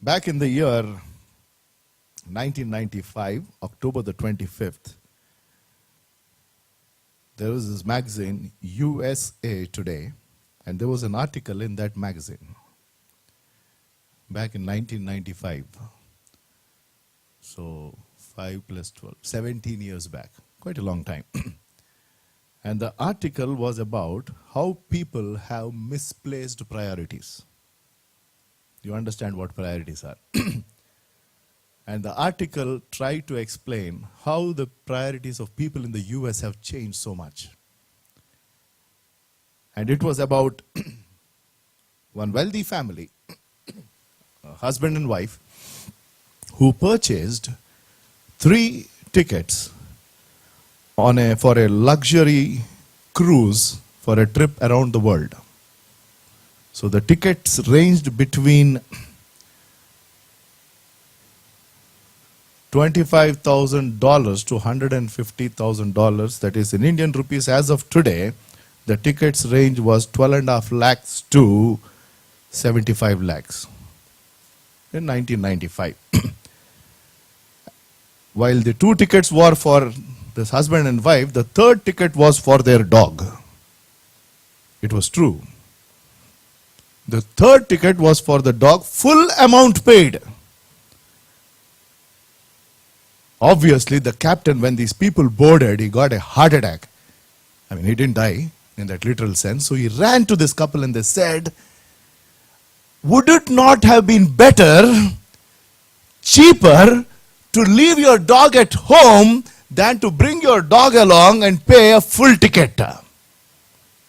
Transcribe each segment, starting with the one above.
Back in the year 1995, October the 25th, there was this magazine, USA Today, and there was an article in that magazine back in 1995. So 5 plus 12, 17 years back, quite a long time. And the article was about how people have misplaced priorities. You understand what priorities are. And the article tried to explain how the priorities of people in the US have changed so much. And it was about one wealthy family, a husband and wife, who purchased 3 tickets for a luxury cruise for a trip around the world. So the tickets ranged between $25,000 to $150,000. That is in Indian rupees as of today. The tickets range was 12.5 lakhs to 75 lakhs in 1995. While the 2 tickets were for this husband and wife, the 3rd ticket was for their dog. It was true. The 3rd ticket was for the dog, full amount paid. Obviously, the captain, when these people boarded, he got a heart attack. I mean, he didn't die in that literal sense. So he ran to this couple and they said, would it not have been better, cheaper, to leave your dog at home than to bring your dog along and pay a full ticket?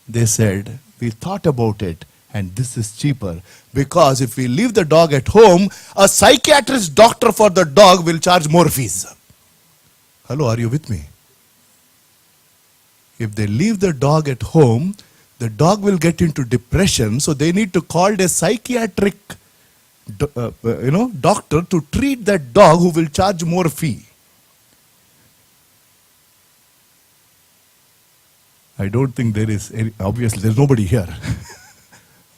They said, we thought about it and this is cheaper, because if we leave the dog at home, a psychiatrist doctor for the dog will charge more fees. Hello, are you with me? If they leave the dog at home, the dog will get into depression, so they need to call a psychiatric doctor to treat that dog, who will charge more fee. I don't think there is any, obviously there's nobody here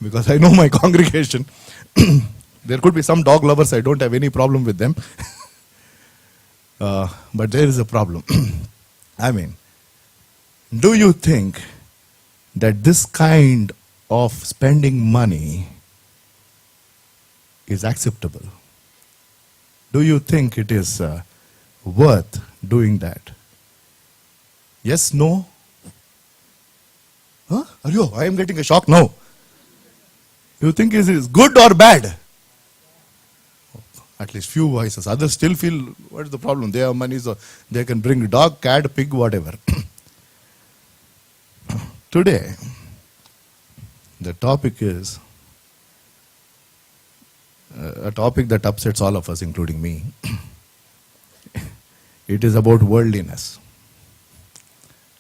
because I know my congregation. There could be some dog lovers, I don't have any problem with them. But there is a problem. I mean, do you think that this kind of spending money is acceptable? Do you think it is worth doing that? Yes, no? Huh? I am getting a shock now. You think it is good or bad? At least few voices. Others still feel, what is the problem? They have money, so they can bring dog, cat, pig, whatever. Today, the topic is a topic that upsets all of us, including me. It is about worldliness.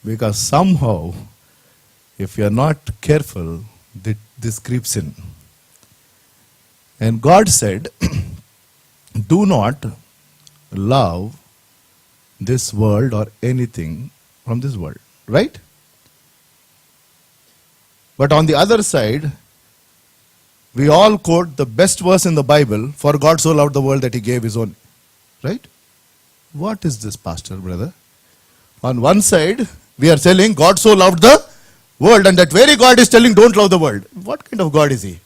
Because somehow, if you are not careful, this creeps in. And God said, do not love this world or anything from this world. Right? But on the other side, we all quote the best verse in the Bible, for God so loved the world that he gave his own. Right? What is this, pastor, brother? On one side, we are telling God so loved the world, and that very God is telling don't love the world. What kind of God is he?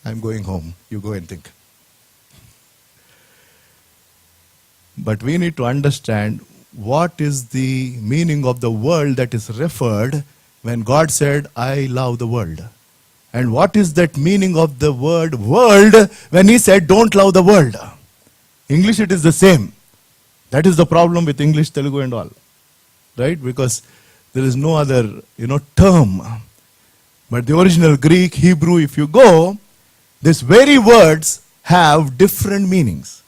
I'm going home. You go and think. But we need to understand what is the meaning of the world that is referred when God said, I love the world. And what is that meaning of the word world when he said, don't love the world? English, it is the same. That is the problem with English, Telugu and all. Right? Because there is no other, term. But the original Greek, Hebrew, if you go, these very words have different meanings.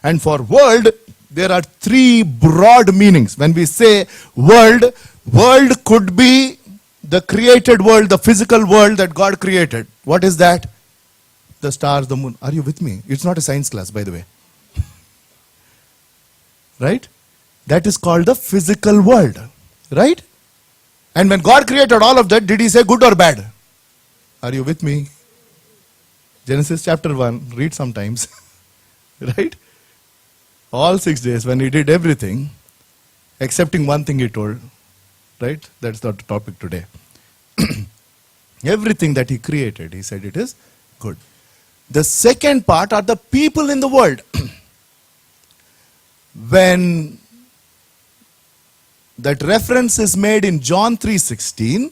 And for world, there are 3 broad meanings. When we say world, world could be the created world, the physical world that God created. What is that? The stars, the moon. Are you with me? It's not a science class, by the way. Right? That is called the physical world. Right? And when God created all of that, did he say good or bad? Are you with me? Genesis chapter 1, read sometimes. Right? All 6 days when he did everything, excepting one thing he told. Right? That's not the topic today. Everything that he created, he said it is good. The second part are the people in the world. When that reference is made in John 3:16,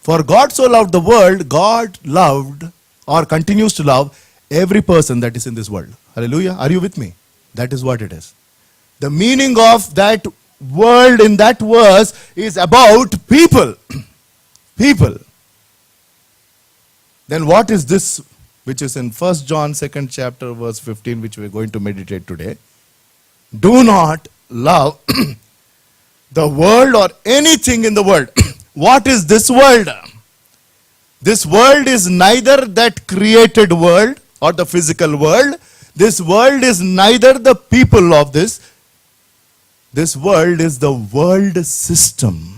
for God so loved the world, God loved or continues to love every person that is in this world. Hallelujah. Are you with me? That is what it is. The meaning of that world in that verse is about people. People. Then what is this, which is in 1 John 2nd chapter verse 15, which we are going to meditate today? Do not love the world or anything in the world. What is this world? This world is neither that created world or the physical world. This world is neither the people of this. This world is the world system.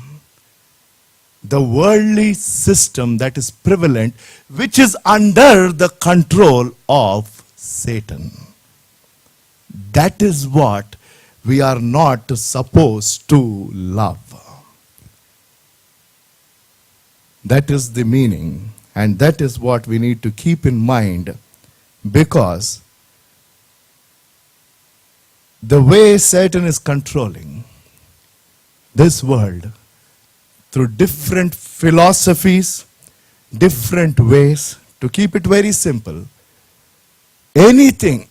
The worldly system that is prevalent, which is under the control of Satan. That is what we are not supposed to love. That is the meaning, and that is what we need to keep in mind, because the way Satan is controlling this world through different philosophies, different ways, to keep it very simple, anything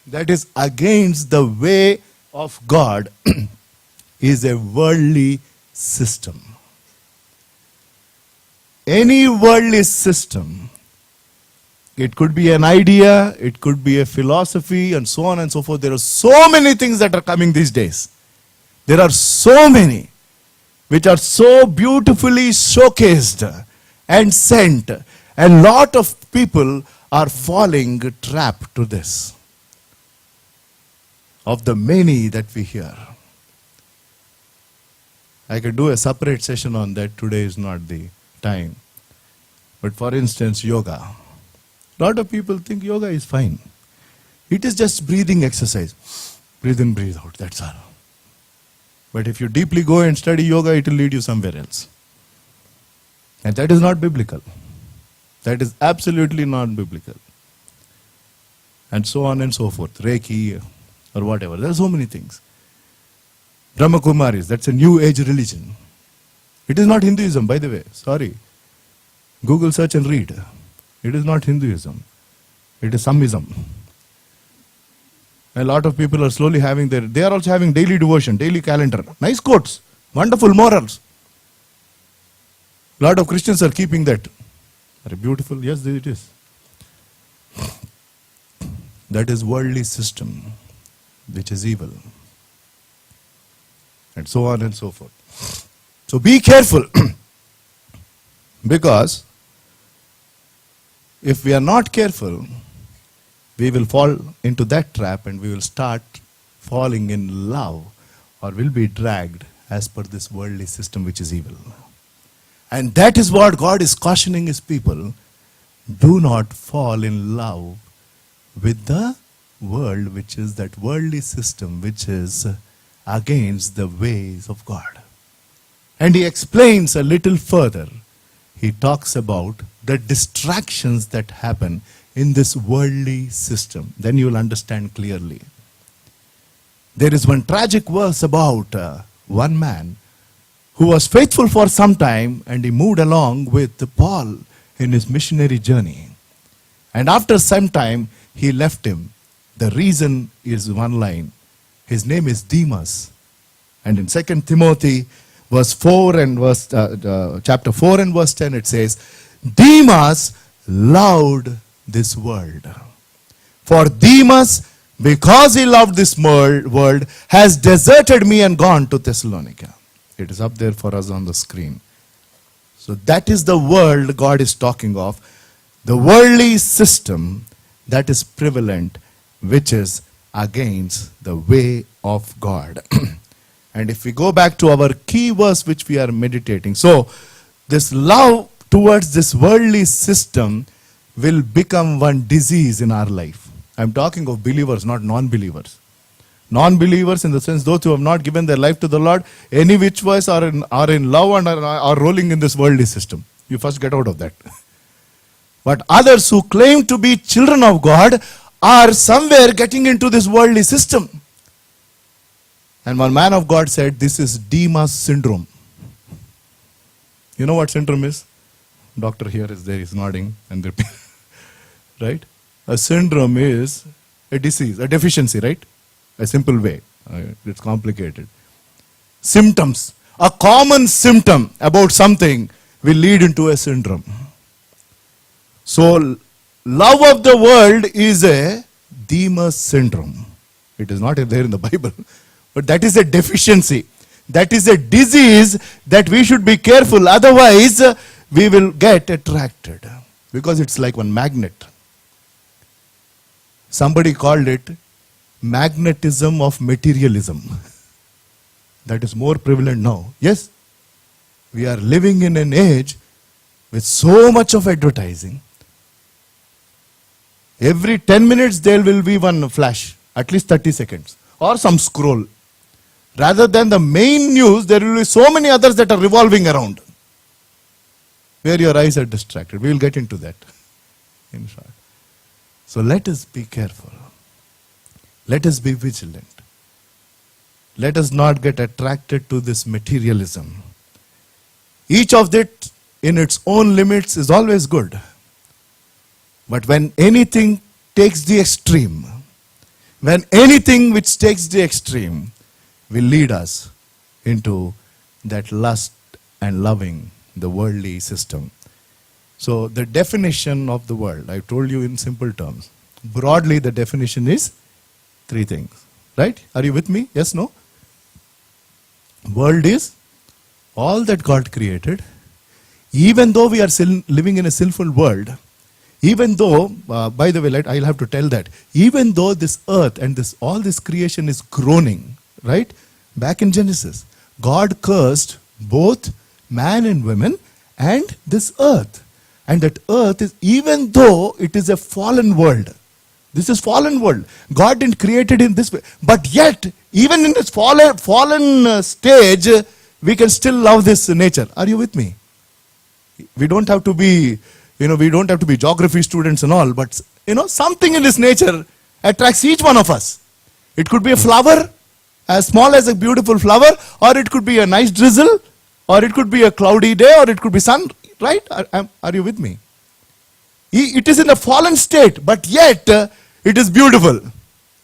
that is against the way of God is a worldly system. Any worldly system, it could be an idea, it could be a philosophy, and so on and so forth. There are so many things that are coming these days. There are so many which are so beautifully showcased and sent, and lot of people are falling trap to this. Of the many that we hear. I could do a separate session on that. Today is not the time. But for instance, yoga. A lot of people think yoga is fine. It is just breathing exercise. Breathe in, breathe out. That's all. But if you deeply go and study yoga, it will lead you somewhere else. And that is not biblical. That is absolutely not biblical. And so on and so forth. Reiki or whatever. There are so many things. Brahma Kumaris, that's a new age religion. It is not Hinduism, by the way. Sorry. Google search and read. It is not Hinduism. It is Samism. A lot of people are slowly having they are also having daily devotion, daily calendar. Nice quotes, wonderful morals. A lot of Christians are keeping that. Are beautiful? Yes, it is. That is worldly system, which is evil. And so on and so forth. So be careful. Because if we are not careful, we will fall into that trap and we will start falling in love, or will be dragged as per this worldly system which is evil. And that is what God is cautioning his people. Do not fall in love with the world, which is that worldly system which is against the ways of God. And he explains a little further. He talks about the distractions that happen in this worldly system. Then you will understand clearly. There is one tragic verse about one man who was faithful for some time, and he moved along with Paul in his missionary journey. And after some time, he left him. The reason is one line. His name is Demas. And in 2 Timothy verse 4 and chapter 4 and verse 10, it says, Demas loved this world. For Demas, because he loved this world, has deserted me and gone to Thessalonica. It is up there for us on the screen. So that is the world God is talking of. The worldly system that is prevalent, which is against the way of God. And if we go back to our key verse which we are meditating. So this love towards this worldly system, will become one disease in our life. I'm talking of believers, not non-believers. Non-believers in the sense those who have not given their life to the Lord, any which ways are in love and are rolling in this worldly system. You first get out of that. But others who claim to be children of God are somewhere getting into this worldly system. And one man of God said, this is Demas syndrome. You know what syndrome is? Doctor here is there, he's nodding. And right? A syndrome is a disease, a deficiency, right? A simple way. It's complicated. Symptoms. A common symptom about something will lead into a syndrome. So, love of the world is a Demas syndrome. It is not there in the Bible. But that is a deficiency. That is a disease that we should be careful. Otherwise, we will get attracted. Because it's like one magnet. Somebody called it magnetism of materialism. That is more prevalent now. Yes, we are living in an age with so much of advertising. Every 10 minutes there will be one flash, at least 30 seconds, or some scroll. Rather than the main news, there will be so many others that are revolving around, where your eyes are distracted. We will get into that in short. So let us be careful. Let us be vigilant. Let us not get attracted to this materialism. Each of it in its own limits is always good. But when anything takes the extreme, when anything which takes the extreme will lead us into that lust and loving the worldly system. So the definition of the world, I told you in simple terms. Broadly, the definition is three things. Right? Are you with me? Yes, no? World is all that God created. Even though we are still living in a sinful world, even though, by the way, I'll have to tell that, even though this earth and all this creation is groaning, right? Back in Genesis, God cursed both man and women and this earth. And that earth is, even though it is a fallen world, this is fallen world. God didn't create it in this way. But yet, even in this fallen stage, we can still love this nature. Are you with me? We don't have to be, we don't have to be geography students and all, but, something in this nature attracts each one of us. It could be a flower, as small as a beautiful flower, or it could be a nice drizzle, or it could be a cloudy day, or it could be sun, right? Are you with me? It is in a fallen state, but yet it is beautiful.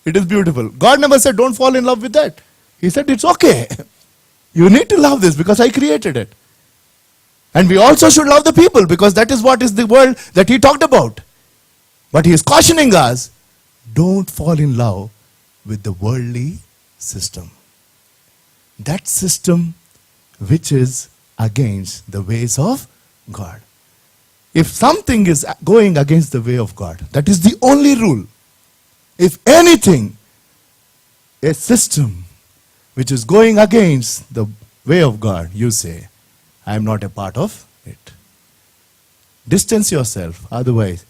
It is beautiful. God never said, don't fall in love with that. He said, it's okay. You need to love this because I created it. And we also should love the people because that is what is the world that he talked about. But he is cautioning us, don't fall in love with the worldly system. That system which is against the ways of God. If something is going against the way of God, that is the only rule. If anything, a system which is going against the way of God, you say, I am not a part of it. Distance yourself, otherwise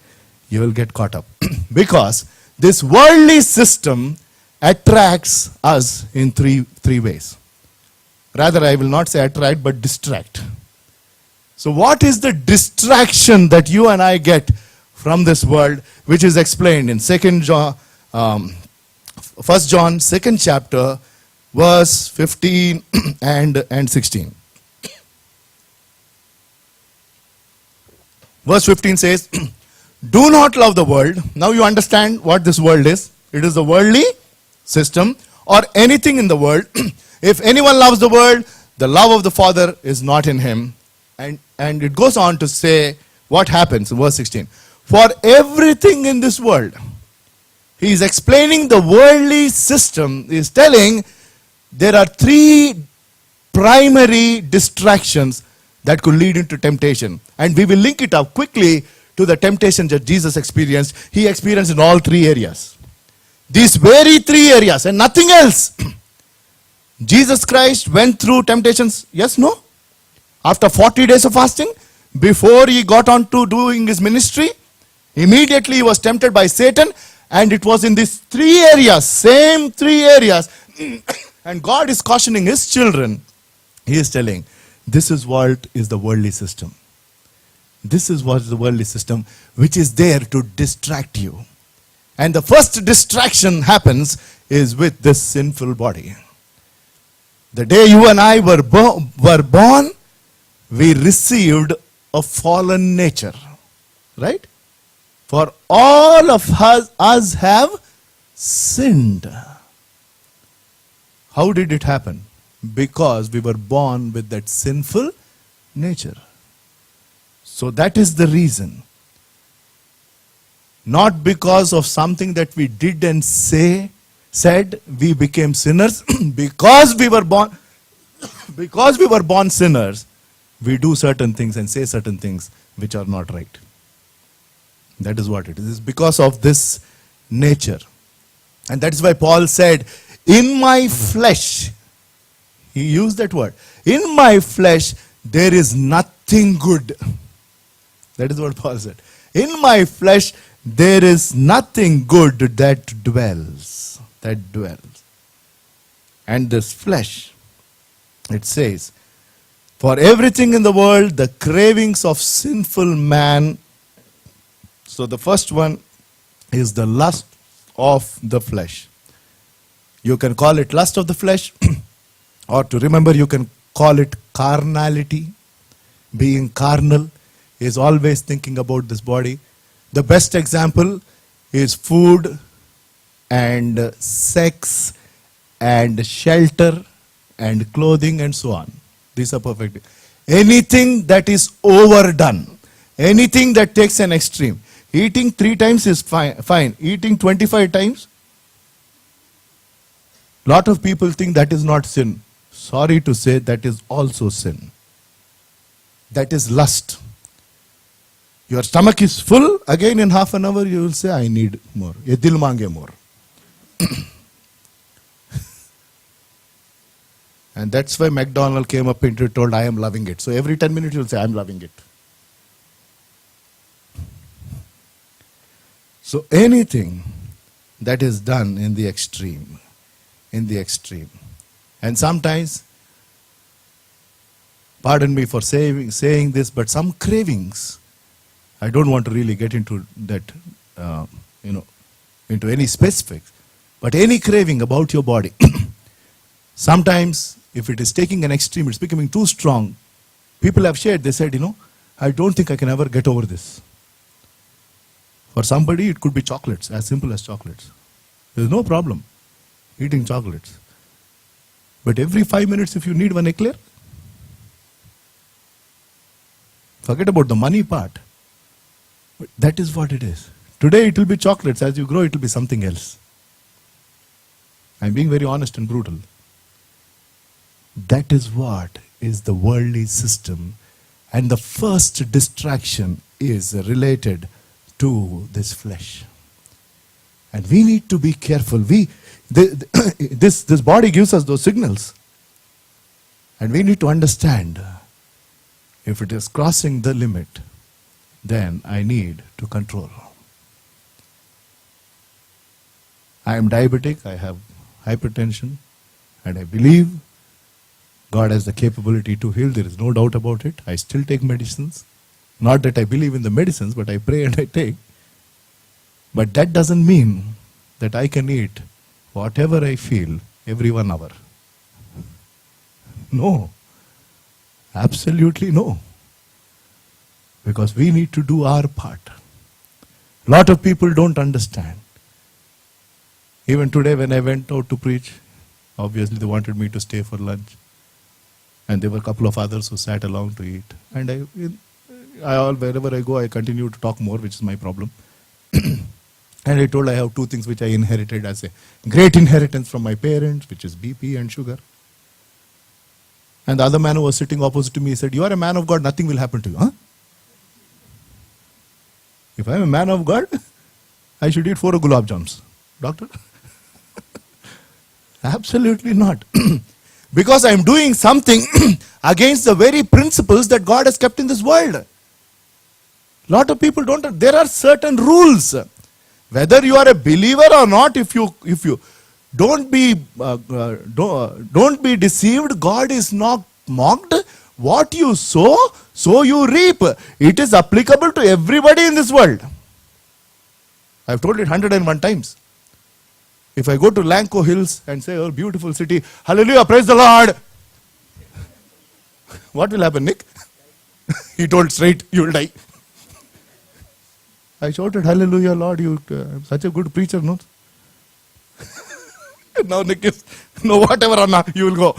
you will get caught up. Because this worldly system attracts us in three ways. Rather, I will not say attract, but distract. So what is the distraction that you and I get from this world, which is explained in 1 John, 2nd chapter, verse 15 and 16. Verse 15 says, do not love the world. Now you understand what this world is. It is the worldly system or anything in the world. If anyone loves the world, the love of the Father is not in him. And it goes on to say what happens in verse 16. For everything in this world, he is explaining the worldly system, he is telling there are three primary distractions that could lead into temptation. And we will link it up quickly to the temptation that Jesus experienced. He experienced in all three areas. These very three areas and nothing else. Jesus Christ went through temptations, yes, no? After 40 days of fasting, before he got on to doing his ministry, Immediately he was tempted by Satan, and it was in these three areas, same three areas. And God is cautioning his children. He is telling, this is what is the worldly system. This is what is the worldly system, which is there to distract you. And the first distraction happens is with this sinful body. The day you and I were born, we received a fallen nature. Right? For all of us have sinned. How did it happen? Because we were born with that sinful nature. So that is the reason. Not because of something that we did and said we became sinners. Because we were born sinners, we do certain things and say certain things which are not right. That is what it is. It's because of this nature. And that is why Paul said, in my flesh, he used that word, in my flesh there is nothing good. That is what Paul said. In my flesh there is nothing good that dwells. And this flesh, it says, for everything in the world, the cravings of sinful man. So the first one is the lust of the flesh. You can call it lust of the flesh, or to remember, you can call it carnality. Being carnal is always thinking about this body. The best example is food and sex and shelter and clothing and so on. These are perfect. Anything that is overdone, anything that takes an extreme. Eating 3 times is fine. Eating 25 times, lot of people think that is not sin. Sorry to say, that is also sin. That is lust. Your stomach is full, again in half an hour you will say, I need more. Ye dil mange more. And that's why McDonald came up and told, I am loving it. So every 10 minutes you will say, I am loving it. So anything that is done in the extreme, and sometimes, pardon me for saying this, but some cravings, I don't want to really get into that, into any specifics, but any craving about your body, sometimes if it is taking an extreme, it's becoming too strong. People have shared, they said, I don't think I can ever get over this. For somebody, it could be chocolates, as simple as chocolates. There's no problem eating chocolates. But every 5 minutes, if you need one eclair, forget about the money part. But that is what it is. Today, it will be chocolates. As you grow, it will be something else. I'm being very honest and brutal. That is what is the worldly system. And the first distraction is related to this flesh. And we need to be careful. This body gives us those signals. And we need to understand, if it is crossing the limit, then I need to control. I am diabetic, I have hypertension, and I believe God has the capability to heal. There is no doubt about it. I still take medicines. Not that I believe in the medicines, but I pray and I take. But that doesn't mean that I can eat whatever I feel every 1 hour. No. Absolutely no. Because we need to do our part. A lot of people don't understand. Even today when I went out to preach, obviously they wanted me to stay for lunch. And there were a couple of others who sat along to eat. And wherever I go, I continue to talk more, which is my problem. And I told I have 2 things which I inherited as a great inheritance from my parents, which is BP and sugar. And the other man who was sitting opposite to me said, you are a man of God, nothing will happen to you. Huh? If I am a man of God, I should eat 4 gulab jams. Doctor? Absolutely not. Because I am doing something against the very principles that God has kept in this world. Lot of people don't. There are certain rules. Whether you are a believer or not, if you don't be deceived. God is not mocked. What you sow, so you reap. It is applicable to everybody in this world. I've told it 101 times. If I go to Lanco Hills and say, oh, beautiful city, hallelujah, praise the Lord. What will happen, Nick? He told straight, you will die. I shouted, hallelujah, Lord, you such a good preacher, no? Now Nick is, no, whatever, Anna, you will go.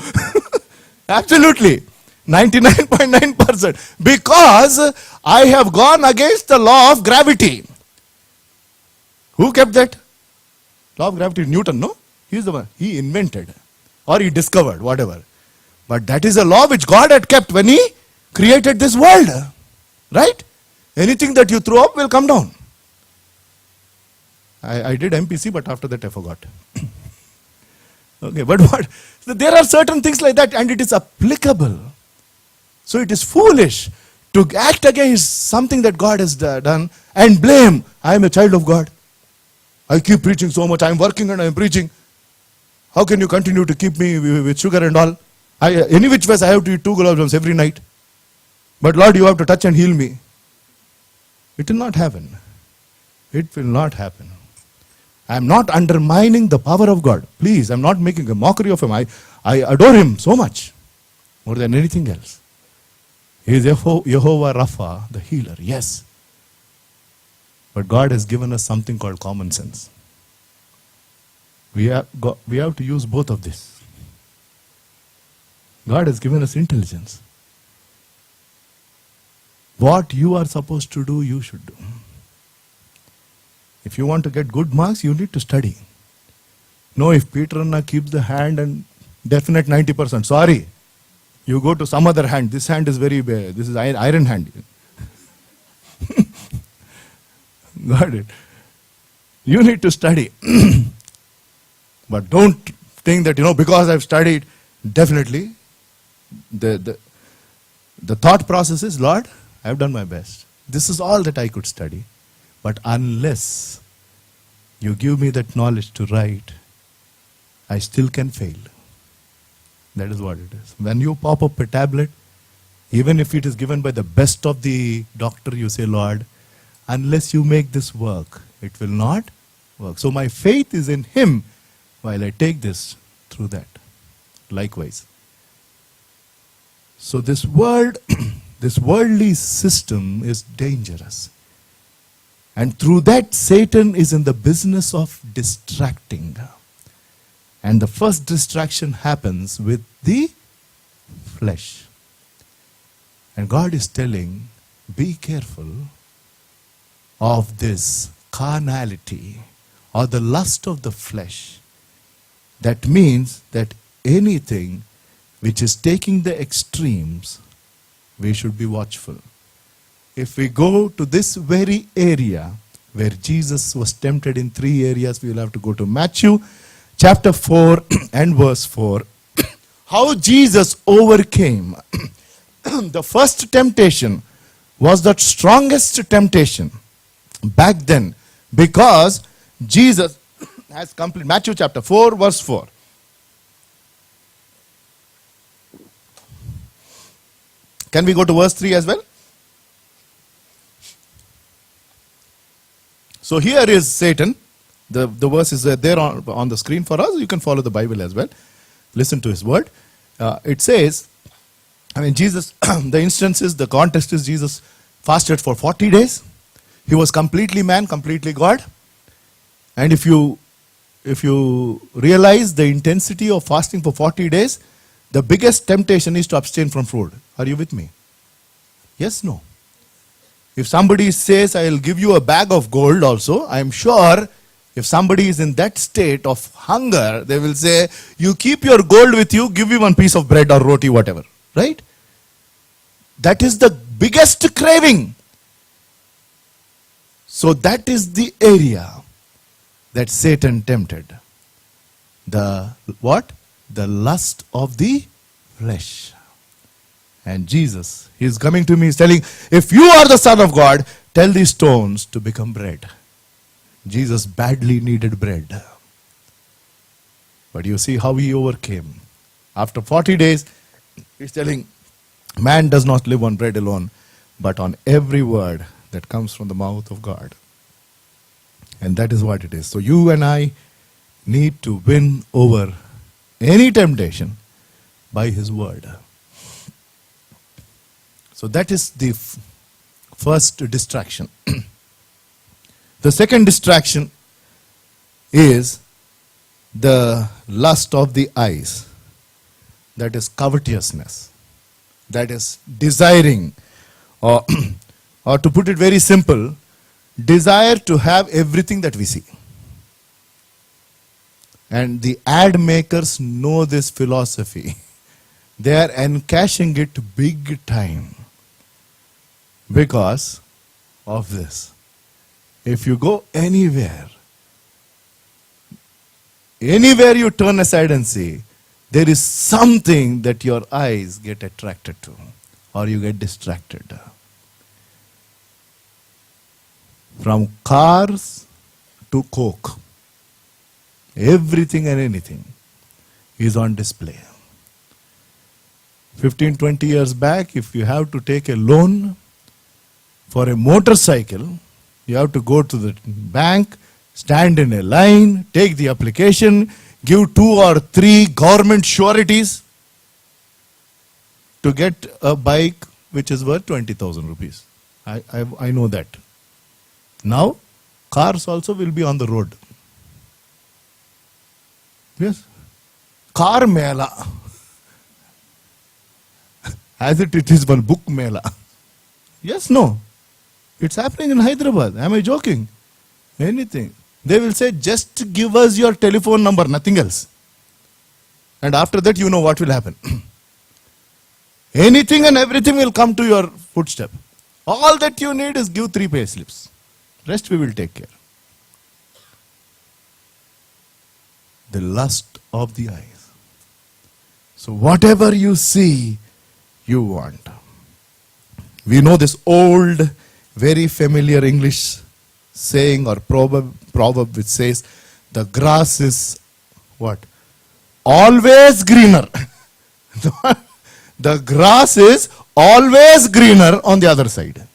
Absolutely. 99.9%. Because I have gone against the law of gravity. Who kept that? Law of gravity, Newton, no? He is the one. He invented. Or he discovered, whatever. But that is a law which God had kept when He created this world. Right? Anything that you throw up will come down. I did MPC, but after that I forgot. Okay, but what? So there are certain things like that, and it is applicable. So it is foolish to act against something that God has done and blame. I am a child of God. I keep preaching so much. I am working and I am preaching. How can you continue to keep me with sugar and all? Any which ways I have to eat 2 gulab jamuns every night. But Lord, you have to touch and heal me. It will not happen. It will not happen. I am not undermining the power of God. Please, I am not making a mockery of Him. I adore Him so much. More than anything else. He is Jehovah Rapha, the healer. Yes. But God has given us something called common sense. We have to use both of this. God has given us intelligence. What you are supposed to do, you should do. If you want to get good marks, you need to study. No, if Peter Anna keeps the hand and definite 90%, sorry. You go to some other hand. This hand is very bad. This is iron hand. Got it. You need to study. But don't think that, because I've studied, definitely. The thought process is, Lord, I've done my best. This is all that I could study. But unless you give me that knowledge to write, I still can fail. That is what it is. When you pop up a tablet, even if it is given by the best of the doctor, you say, Lord, unless you make this work, it will not work. So my faith is in Him while I take this through that. Likewise. So this world, this worldly system is dangerous. And through that, Satan is in the business of distracting. And the first distraction happens with the flesh. And God is telling, be careful of this carnality or the lust of the flesh. That means that anything which is taking the extremes, we should be watchful. If we go to this very area where Jesus was tempted in 3 areas, we will have to go to Matthew chapter 4 and verse 4. How Jesus overcame. The first temptation was the strongest temptation back then, because Jesus has complete. Matthew chapter 4 verse 4. Can we go to verse 3 as well? So here is Satan. The verse is there on the screen for us. You can follow the Bible as well. Listen to his word. It says, Jesus, the instance is, the context is Jesus fasted for 40 days. He was completely man, completely God. And if you realize the intensity of fasting for 40 days, the biggest temptation is to abstain from food. Are you with me? Yes, no. If somebody says, I will give you a bag of gold also, I am sure if somebody is in that state of hunger, they will say, you keep your gold with you, give me one piece of bread or roti, whatever. Right? That is the biggest craving. So that is the area that Satan tempted. The what? The lust of the flesh. And Jesus, He is coming to me, He is telling, if you are the Son of God, tell these stones to become bread. Jesus badly needed bread. But you see how he overcame. After 40 days, he's telling, man does not live on bread alone, but on every word that comes from the mouth of God. And that is what it is. So you and I need to win over any temptation by his word. So that is the first distraction. The second distraction is the lust of the eyes. That is covetousness. That is desiring, or to put it very simple, desire to have everything that we see. And the ad makers know this philosophy. They are encashing it big time because of this. If you go anywhere you turn aside and see, there is something that your eyes get attracted to, or you get distracted. From cars to Coke, everything and anything is on display. 15-20 years back, if you have to take a loan for a motorcycle, you have to go to the bank, stand in a line, take the application, give 2 or 3 government sureties to get a bike which is worth 20,000 rupees. I know that. Now, cars also will be on the road. Yes. Car Mela. As it is one book Mela. Yes, no. It's happening in Hyderabad. Am I joking? Anything. They will say, just give us your telephone number, nothing else. And after that, you know what will happen. Anything and everything will come to your footstep. All that you need is give 3 pay slips. Rest we will take care. The lust of the eyes. So whatever you see, you want. We know this old, very familiar English saying or proverb which says, the grass is what? Always greener. The grass is always greener on the other side.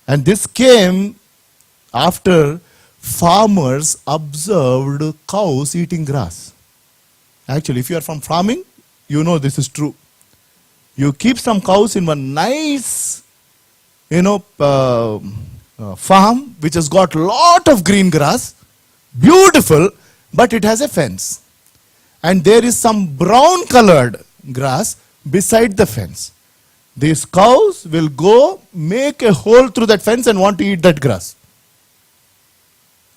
And this came after farmers observed cows eating grass. Actually, if you are from farming, you know this is true. You keep some cows in one nice, farm which has got lot of green grass, beautiful, but it has a fence. And there is some brown colored grass beside the fence. These cows will go make a hole through that fence and want to eat that grass.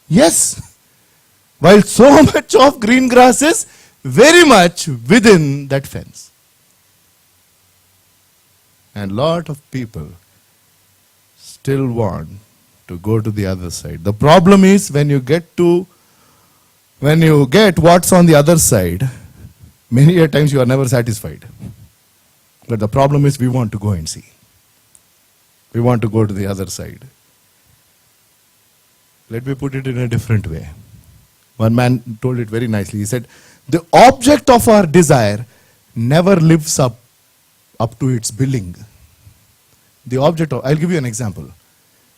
Yes. While so much of green grass is very much within that fence. And lot of people still want to go to the other side. The problem is when you get what's on the other side, many a times you are never satisfied. But the problem is we want to go and see. We want to go to the other side. Let me put it in a different way. One man told it very nicely. He said, the object of our desire never lives up to its billing. The object of, I'll give you an example.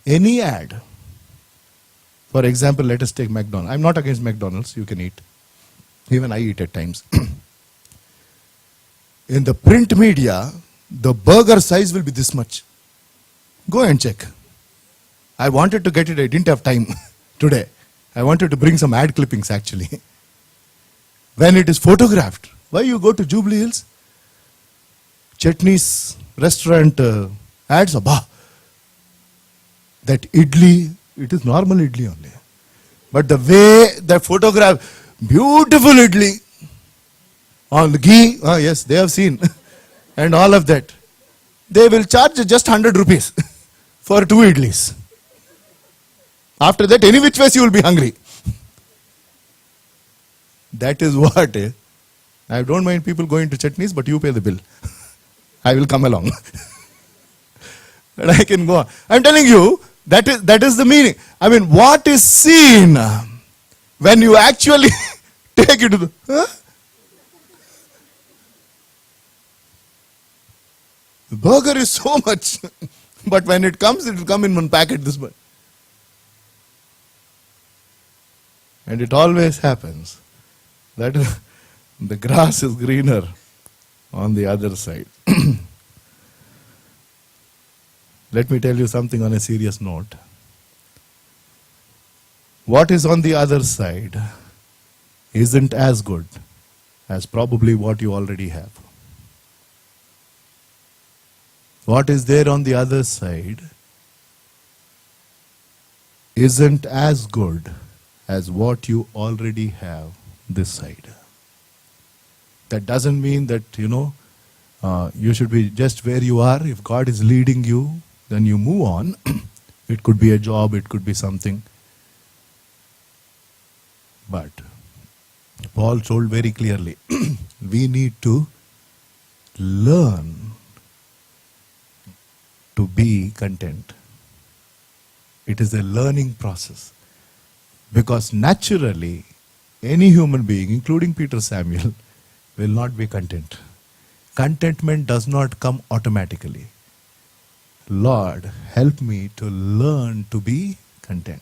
Any ad, for example, let us take McDonald's. I'm not against McDonald's, you can eat. Even I eat at times. In the print media, the burger size will be this much. Go and check. I wanted to get it, I didn't have time today. I wanted to bring some ad clippings actually. When it is photographed, why you go to Jubilee Hills? Chetney's restaurant ads, that idli, it is normal idli only. But the way they photograph, beautiful idli, on the ghee, yes, they have seen, and all of that. They will charge just 100 rupees for 2 idlis. After that, any which ways you will be hungry. That is what. I don't mind people going to Chetney's, but you pay the bill. I will come along. And I can go on. I'm telling you, that is the meaning. I mean, what is seen when you actually take it to the... Huh? The burger is so much. But when it comes, it will come in one packet this much. And it always happens that the grass is greener on the other side. Let me tell you something on a serious note. What is on the other side isn't as good as probably what you already have. What is there on the other side isn't as good as what you already have this side. That doesn't mean that, you should be just where you are. If God is leading you, then you move on. It could be a job, it could be something. But Paul told very clearly, we need to learn to be content. It is a learning process. Because naturally, any human being, including Peter Samuel, will not be content. Contentment does not come automatically. Lord, help me to learn to be content.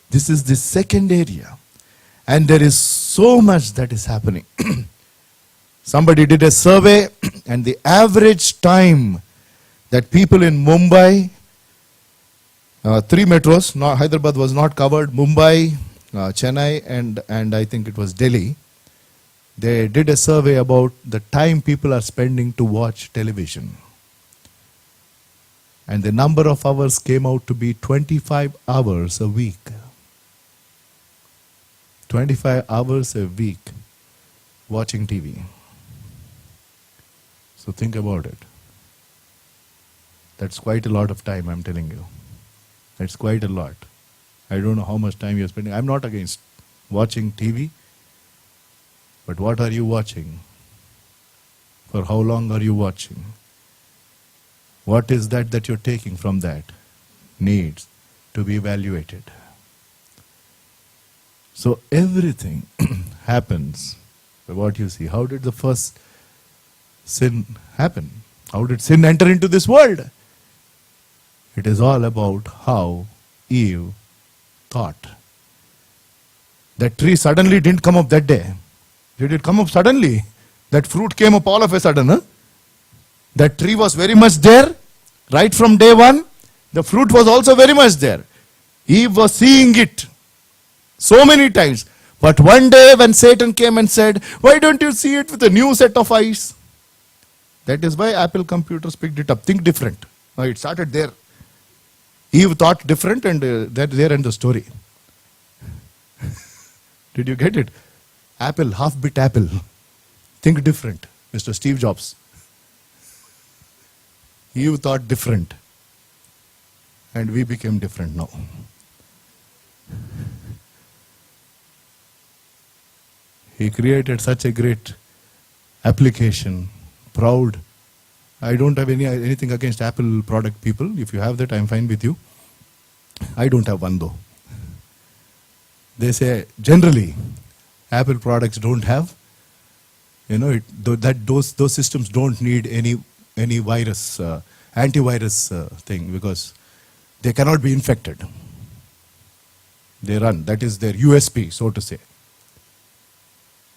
This is the second area. And there is so much that is happening. Somebody did a survey, and the average time that people in Mumbai, 3 metros, Hyderabad was not covered, Mumbai, Chennai, and I think it was Delhi, they did a survey about the time people are spending to watch television. And the number of hours came out to be 25 hours a week. 25 hours a week watching TV. So think about it. That's quite a lot of time, I'm telling you. That's quite a lot. I don't know how much time you're spending. I'm not against watching TV. But what are you watching? For how long are you watching? What is that you're taking from that? Needs to be evaluated. So everything happens by what you see. How did the first sin happen? How did sin enter into this world? It is all about how Eve thought. That tree suddenly didn't come up that day. Did it come up suddenly? That fruit came up all of a sudden. Huh? That tree was very much there. Right from day one, the fruit was also very much there. Eve was seeing it so many times. But one day when Satan came and said, why don't you see it with a new set of eyes? That is why Apple computers picked it up. Think different. It started there. Eve thought different, and that there ends the story. Did you get it? Apple, half-bit Apple. Think different, Mr. Steve Jobs. Eve thought different. And we became different now. He created such a great application. Proud. I don't have anything against Apple product people. If you have that, I'm fine with you. I don't have one though. They say generally Apple products don't have, those systems don't need any virus, antivirus thing, because they cannot be infected. They run. That is their USP, so to say.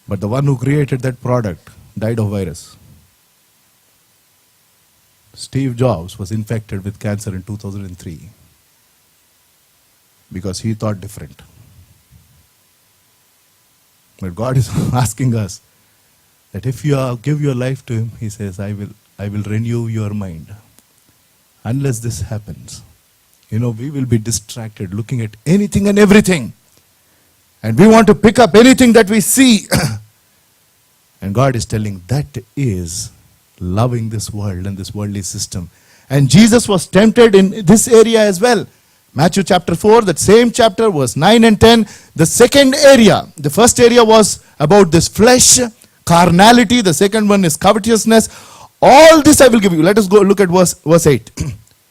But the one who created that product died of virus. Steve Jobs was infected with cancer in 2003 because he thought different. But God is asking us that if you give your life to Him, He says, I will renew your mind. Unless this happens, we will be distracted looking at anything and everything. And we want to pick up anything that we see. And God is telling that is loving this world and this worldly system. And Jesus was tempted in this area as well. Matthew chapter 4, that same chapter, verse 9 and 10. The second area, the first area was about this flesh, carnality. The second one is covetousness. All this I will give you. Let us go look at verse 8.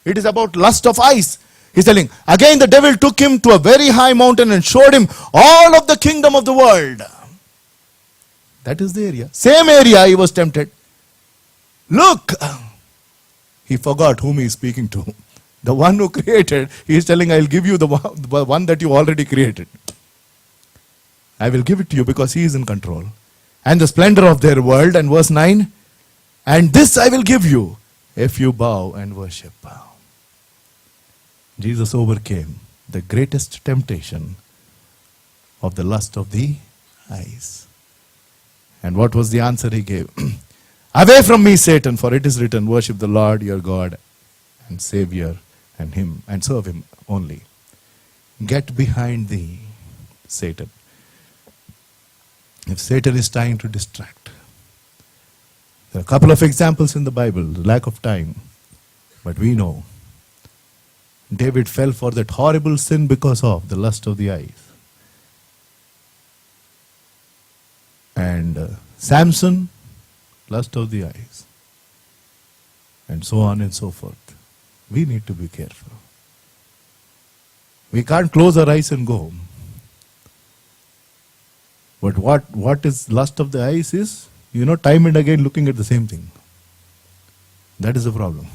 It is about lust of eyes. He's telling, again the devil took him to a very high mountain and showed him all of the kingdom of the world. That is the area. Same area he was tempted. Look, he forgot whom he is speaking to. The one who created, he is telling, I will give you the one that you already created. I will give it to you because he is in control. And the splendor of their world. And verse 9, and this I will give you if you bow and worship. Jesus overcame the greatest temptation of the lust of the eyes. And what was the answer he gave? Away from me, Satan, for it is written, worship the Lord your God and Savior and him and serve him only. Get behind thee, Satan. If Satan is trying to distract. There are a couple of examples in the Bible, lack of time. But we know David fell for that horrible sin because of the lust of the eyes. And Samson, lust of the eyes. And so on and so forth. We need to be careful. We can't close our eyes and go. But what is lust of the eyes is, time and again looking at the same thing. That is the problem.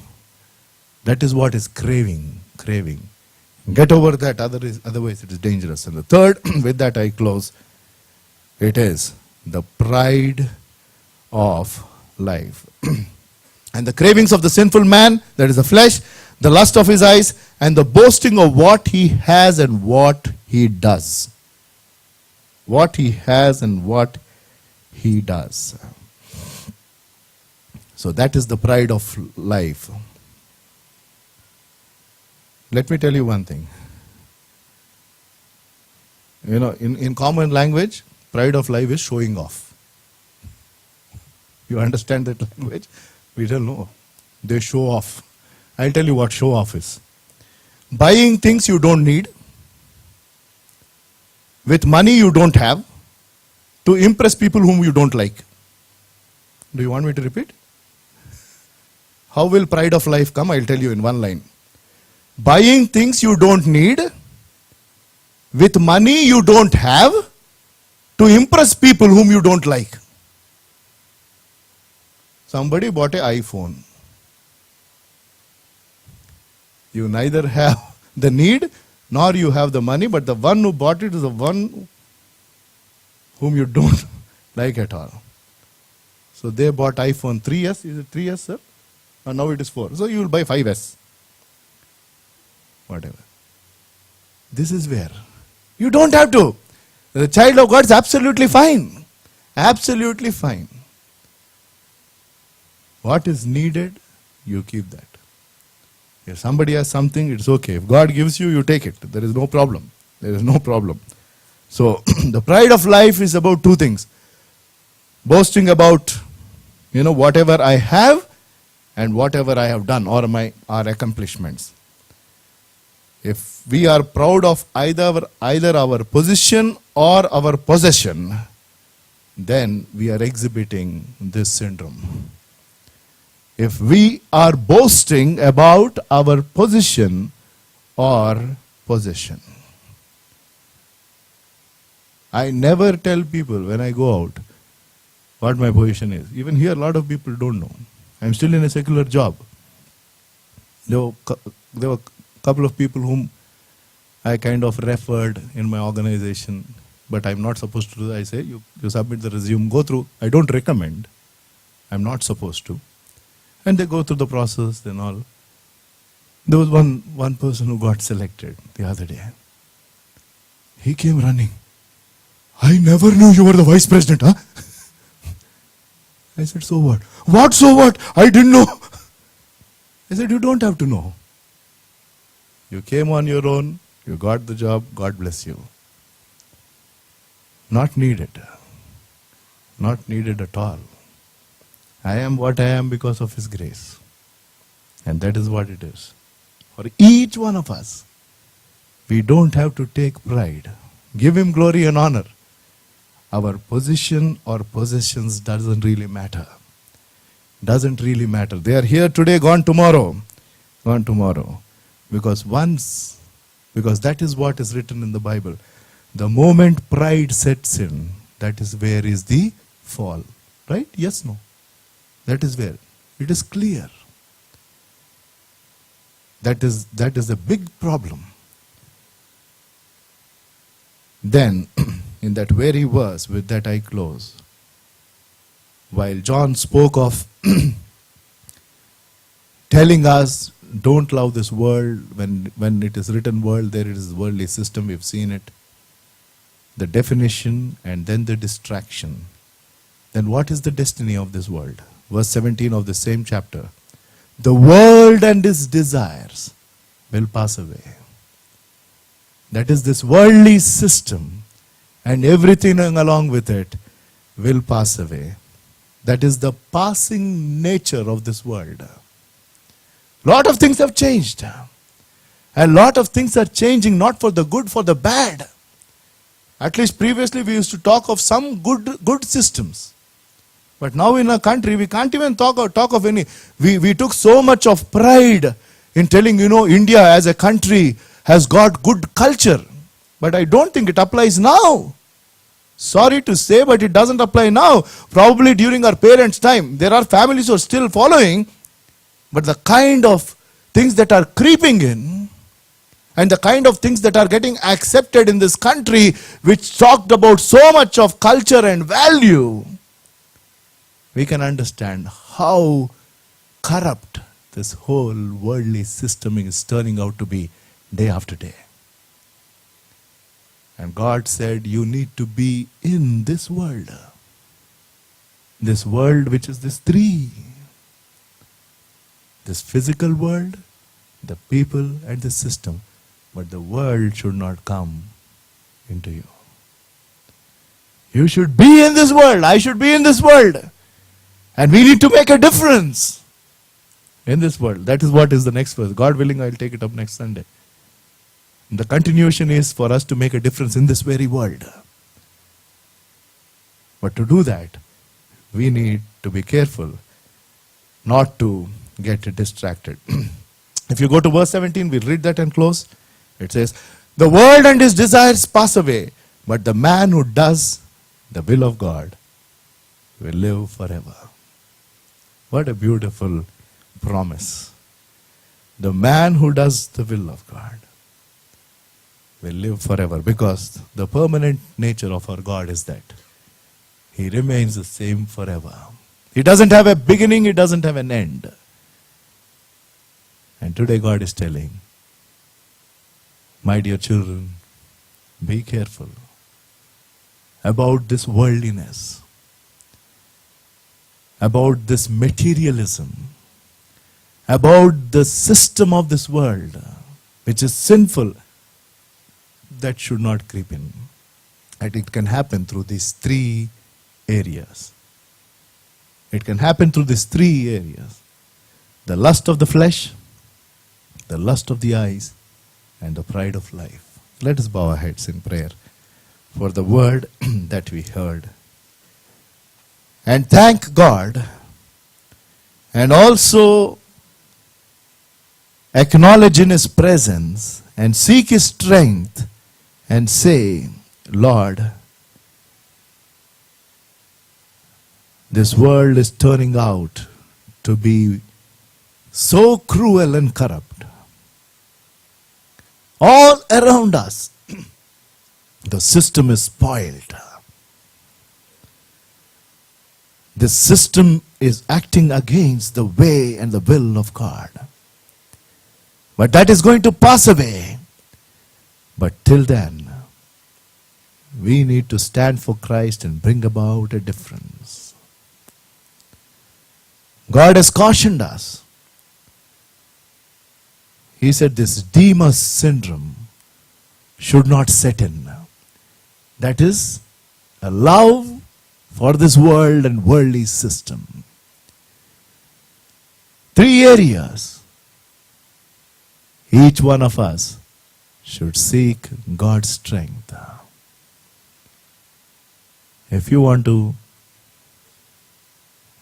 That is what is craving. Get over that, otherwise it is dangerous. And the third, with that I close, it is the pride of life. And the cravings of the sinful man, that is the flesh, the lust of his eyes, and the boasting of what he has and what he does. What he has and what he does. So that is the pride of life. Let me tell you one thing. In common language, pride of life is showing off. You understand that language? We don't know. They show off. I'll tell you what show off is. Buying things you don't need, with money you don't have, to impress people whom you don't like. Do you want me to repeat? How will pride of life come? I'll tell you in one line. Buying things you don't need, with money you don't have, to impress people whom you don't like. Somebody bought an iPhone. You neither have the need, nor you have the money, but the one who bought it is the one whom you don't like at all. So they bought iPhone 3S. Is it 3S, sir? And now it is 4. So you will buy 5S. Whatever. This is where you don't have to. The child of God is absolutely fine. Absolutely fine. What is needed, you keep that. If somebody has something, it's okay. If God gives you, you take it. There is no problem. There is no problem. So, the pride of life is about two things. Boasting about, whatever I have and whatever I have done, or our accomplishments. If we are proud of either our position or our possession, then we are exhibiting this syndrome. If we are boasting about our position or possession. I never tell people when I go out what my position is. Even here, a lot of people don't know. I'm still in a secular job. There were a couple of people whom I kind of referred in my organization, but I'm not supposed to do that. I say, you submit the resume, go through. I don't recommend. I'm not supposed to. And they go through the process and all. There was one person who got selected the other day. He came running. I never knew you were the vice president, huh? I said, so what? What, so what? I didn't know. I said, you don't have to know. You came on your own. You got the job. God bless you. Not needed. Not needed at all. I am what I am because of His grace. And that is what it is. For each one of us, we don't have to take pride. Give Him glory and honor. Our position or possessions doesn't really matter. doesn't really matter. They are here today, gone tomorrow. Gone tomorrow. Because that is what is written in the Bible. The moment pride sets in, that is where is the fall. Right? Yes, no. That is where. It is clear. That is a big problem. Then, in that very verse, with that I close. While John spoke of telling us, don't love this world, when it is written world, there it is worldly system, we've seen it. The definition and then the distraction. Then what is the destiny of this world? Verse 17 of the same chapter. The world and its desires will pass away. That is, this worldly system and everything along with it will pass away. That is the passing nature of this world. Lot of things have changed. A lot of things are changing, not for the good, for the bad. At least previously we used to talk of some good systems. But now in our country we can't even talk of any. We took so much of pride in telling, India as a country has got good culture. But I don't think it applies now. Sorry to say, but it doesn't apply now. Probably during our parents' time. There are families who are still following. But the kind of things that are creeping in and the kind of things that are getting accepted in this country, which talked about so much of culture and value, we can understand how corrupt this whole worldly system is turning out to be day after day. And God said, you need to be in this world. This world which is this three. This physical world, the people and the system. But the world should not come into you. You should be in this world. I should be in this world. And we need to make a difference in this world. That is what is the next verse. God willing, I will take it up next Sunday. The continuation is for us to make a difference in this very world. But to do that, we need to be careful not to get distracted. If you go to verse 17, we'll read that and close. It says, the world and his desires pass away, but the man who does the will of God will live forever. What a beautiful promise. The man who does the will of God will live forever, because the permanent nature of our God is that he remains the same forever. He doesn't have a beginning, he doesn't have an end. And today God is telling, my dear children, be careful about this worldliness, about this materialism, about the system of this world, which is sinful. That should not creep in. And it can happen through these three areas. It can happen through these three areas. The lust of the flesh, the lust of the eyes, and the pride of life. Let us bow our heads in prayer for the word that we heard. And thank God, and also acknowledge in his presence and seek his strength and say, Lord, this world is turning out to be so cruel and corrupt. All around us, the system is spoiled. The system is acting against the way and the will of God. But that is going to pass away. But till then, we need to stand for Christ and bring about a difference. God has cautioned us. He said this Demas syndrome should not set in. That is, a love for this world and worldly system. Three areas. Each one of us should seek God's strength. If you want to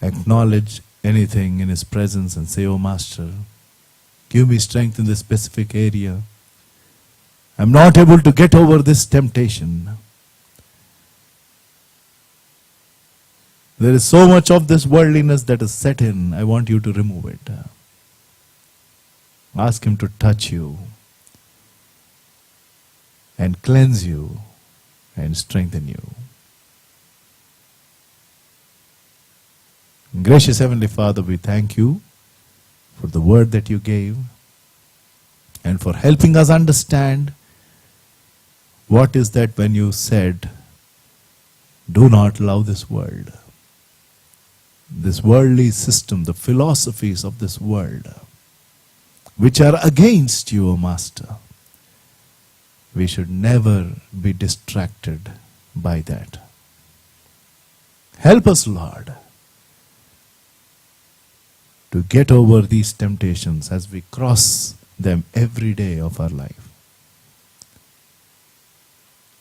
acknowledge anything in His presence and say, "Oh Master, give me strength in this specific area. I'm not able to get over this temptation. There is so much of this worldliness that is set in. I want you to remove it." Ask Him to touch you and cleanse you and strengthen you. Gracious Heavenly Father, we thank you for the word that you gave and for helping us understand what is that when you said, "Do not love this world." This worldly system, the philosophies of this world, which are against you, O Master. We should never be distracted by that. Help us, Lord, to get over these temptations as we cross them every day of our life.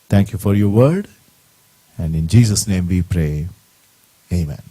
Thank you for your word, and in Jesus' name we pray. Amen.